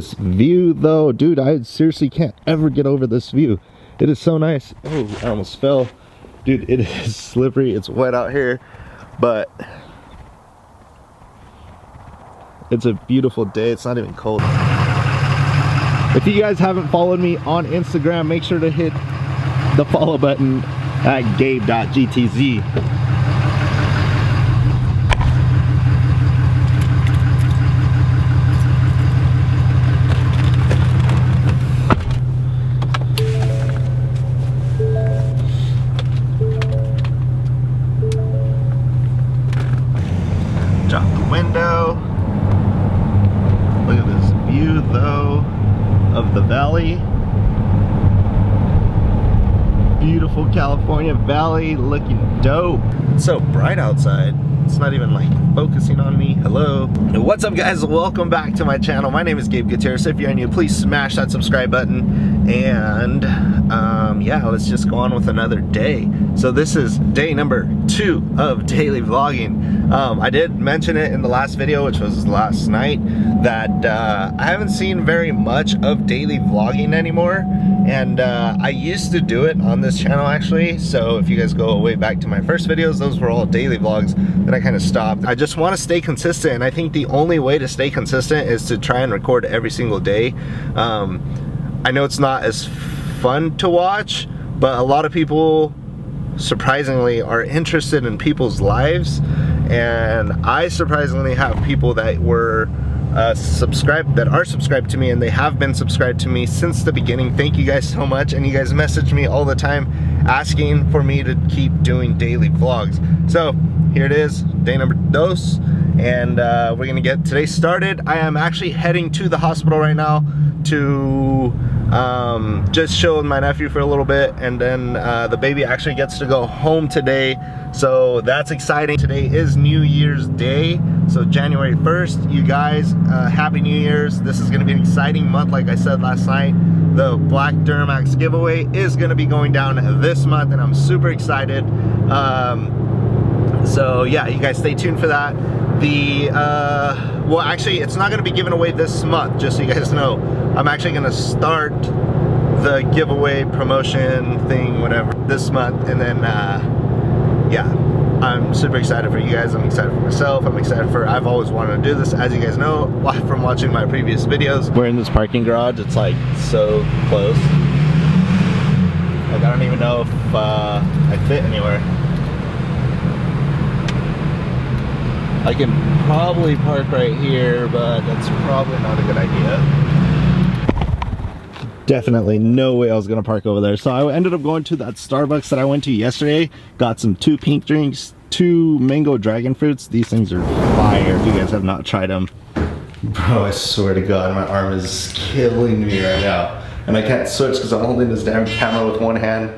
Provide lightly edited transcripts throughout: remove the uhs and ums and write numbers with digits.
this view though, dude, I seriously can't ever get over this view. It is so nice. Oh, I almost fell. Dude, it is slippery, it's wet out here, but it's a beautiful day. It's not even cold. If you guys haven't followed me on Instagram, make sure to hit the follow button at gabe.gtz. Drop the window. Look at this view though of the valley. Beautiful California valley, looking dope. It's so bright outside. It's not even like focusing on me. Hello. What's up guys? Welcome back to my channel. My name is Gabe Gutierrez. If you're new, please smash that subscribe button. And yeah, let's just go on with another day. So this is day number 2 of daily vlogging. I did mention it in the last video, which was last night, that I haven't seen very much of daily vlogging anymore. And I used to do it on this channel actually. So if you guys go way back to my first videos, those were all daily vlogs. Then I kind of stopped. I just want to stay consistent, and I think the only way to stay consistent is to try and record every single day. I know it's not as fun to watch, but a lot of people surprisingly are interested in people's lives, and I surprisingly have people that were subscribed, that are subscribed to me, and they have been subscribed to me since the beginning. Thank you guys so much, and you guys message me all the time asking for me to keep doing daily vlogs. So here it is, day number 2, and we're gonna get today started. I am actually heading to the hospital right now to just chill with my nephew for a little bit, and then the baby actually gets to go home today, so that's exciting. Today is New Year's Day, so January 1st. You guys, Happy New Year's. This is gonna be an exciting month. Like I said last night, the Black DURAMAX giveaway is gonna be going down this month, and I'm super excited. So yeah, you guys stay tuned for that. The well, actually it's not gonna be given away this month, just so you guys know. I'm actually gonna start the giveaway promotion thing, whatever, this month, and then yeah, I'm super excited for you guys. I'm excited for myself. I'm excited for, I've always wanted to do this, as you guys know from watching my previous videos. We're in this parking garage. It's like so close. Like I don't even know if I fit anywhere. I can probably park right here, but that's probably not a good idea. Definitely no way I was gonna park over there. So I ended up going to that Starbucks that I went to yesterday, got some 2 pink drinks, 2 mango dragon fruits. These things are fire if you guys have not tried them. Bro, I swear to God, my arm is killing me right now. And I can't switch because I'm holding this damn camera with one hand.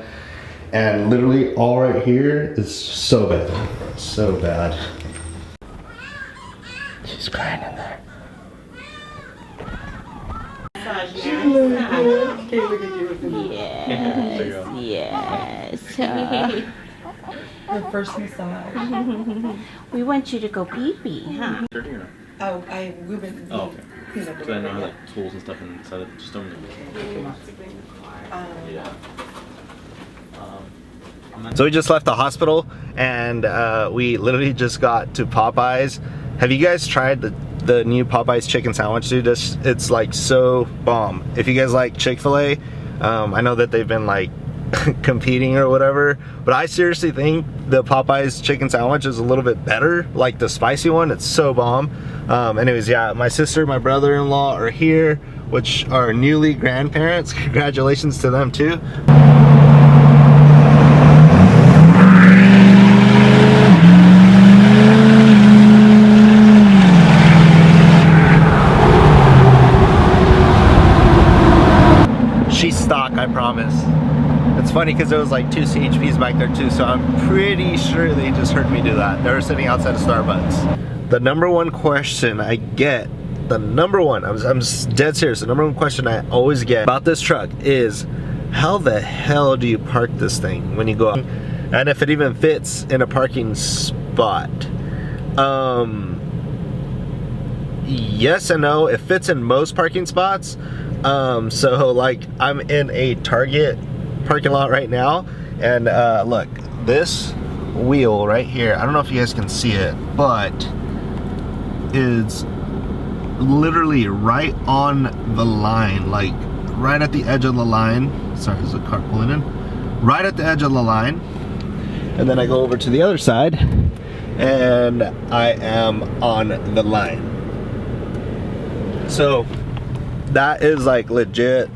And literally all right here is so bad, so bad. She's crying in there. Yes, yes. Her first massage. We want you to go pee-pee, huh? Oh, we've been. Oh, okay. So I know how like tools and stuff inside it. Just don't. Yeah. So we just left the hospital, and we literally just got to Popeyes. Have you guys tried the new Popeyes chicken sandwich, dude? It's like so bomb. If you guys like Chick-fil-A, I know that they've been like competing or whatever, but I seriously think the Popeyes chicken sandwich is a little bit better, like the spicy one. It's so bomb. Anyways, yeah, my sister, my brother-in-law are here, which are newly grandparents. Congratulations to them too. She's stock, I promise. It's funny because there was like 2 CHPs back there too, so I'm pretty sure they just heard me do that. They were sitting outside of Starbucks. The number one question I get, I'm dead serious, the number one question I always get about this truck is, how the hell do you park this thing when you go out? And if it even fits in a parking spot. yes and no. It fits in most parking spots. So like I'm in a Target parking lot right now, and look, this wheel right here, I don't know if you guys can see it, but is literally right on the line, like right at the edge of the line. Sorry, there's a car pulling in. Right at the edge of the line. And then I go over to the other side and I am on the line. So that is like legit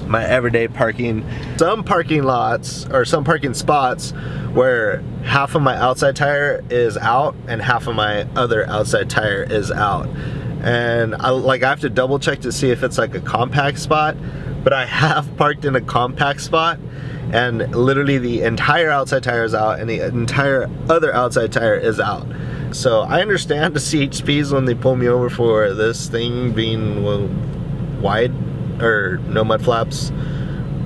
my everyday parking. Some parking lots or some parking spots where half of my outside tire is out and half of my other outside tire is out. And I have to double check to see if it's like a compact spot, but I have parked in a compact spot and literally the entire outside tire is out and the entire other outside tire is out. So I understand the CHPs when they pull me over for this thing being wide or no mud flaps,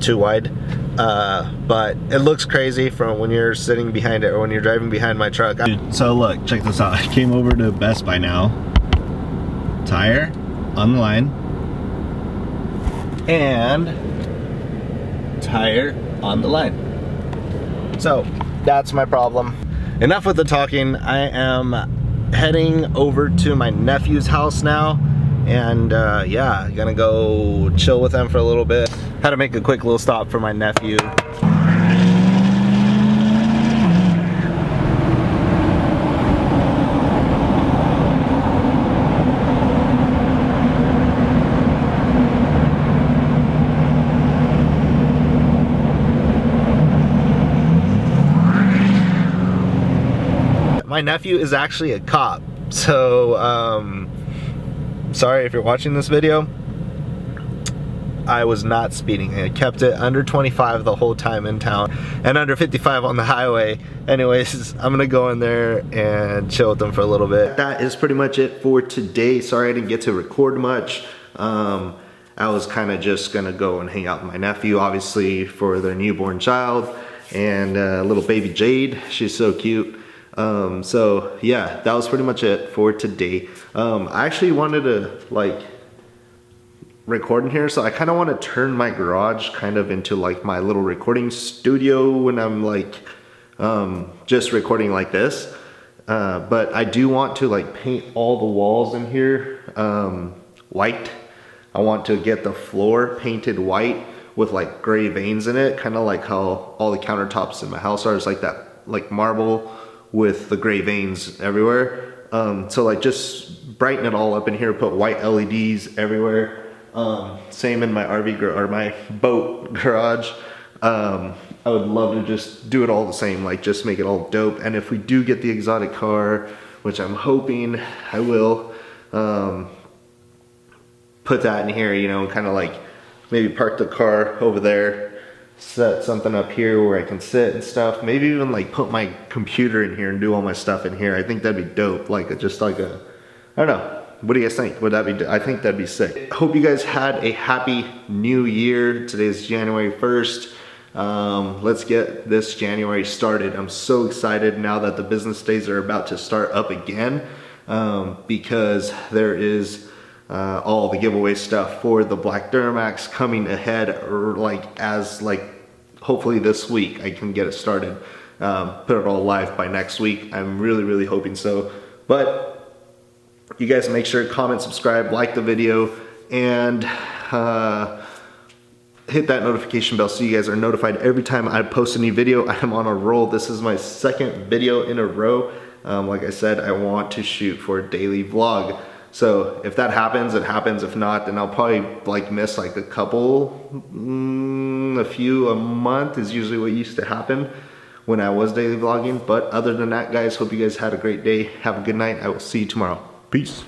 too wide. But it looks crazy from when you're sitting behind it or when you're driving behind my truck. So look, check this out. I came over to Best Buy now. Tire on the line and tire on the line. So that's my problem. Enough with the talking. I am heading over to my nephew's house now, and yeah, gonna go chill with them for a little bit. Had to make a quick little stop for my nephew. My nephew is actually a cop, so sorry if you're watching this video. I was not speeding. I kept it under 25 the whole time in town and under 55 on the highway. Anyways, I'm gonna go in there and chill with them for a little bit. That is pretty much it for today. Sorry I didn't get to record much. I was kind of just gonna go and hang out with my nephew, obviously, for their newborn child, and little baby Jade. She's so cute. So yeah, that was pretty much it for today. I actually wanted to like record in here, so I kind of want to turn my garage kind of into like my little recording studio when I'm like just recording like this. But I do want to like paint all the walls in here white. I want to get the floor painted white with like gray veins in it, kind of like how all the countertops in my house are. It's like that, like marble with the gray veins everywhere. So like just brighten it all up in here, put white LEDs everywhere. Same in my RV or my boat garage. I would love to just do it all the same, like just make it all dope. And if we do get the exotic car, which I'm hoping I will, put that in here, you know, kind of like maybe park the car over there, set something up here where I can sit and stuff. Maybe even like put my computer in here and do all my stuff in here. I think that'd be dope. Like just like a, I don't know. What do you guys think? Would that be, I think that'd be sick. Hope you guys had a happy new year. Today's January 1st. Let's get this January started. I'm so excited now that the business days are about to start up again, because there is all the giveaway stuff for the Black DURAMAX coming ahead, or like as like hopefully this week I can get it started, put it all live by next week. I'm really hoping so. But you guys make sure to comment, subscribe, like the video, and hit that notification bell so you guys are notified every time I post a new video. I am on a roll. This is my second video in a row. Like I said, I want to shoot for a daily vlog. So if that happens, it happens. If not, then I'll probably like miss like a couple, a few a month is usually what used to happen when I was daily vlogging. But other than that, guys, hope you guys had a great day. Have a good night. I will see you tomorrow. Peace.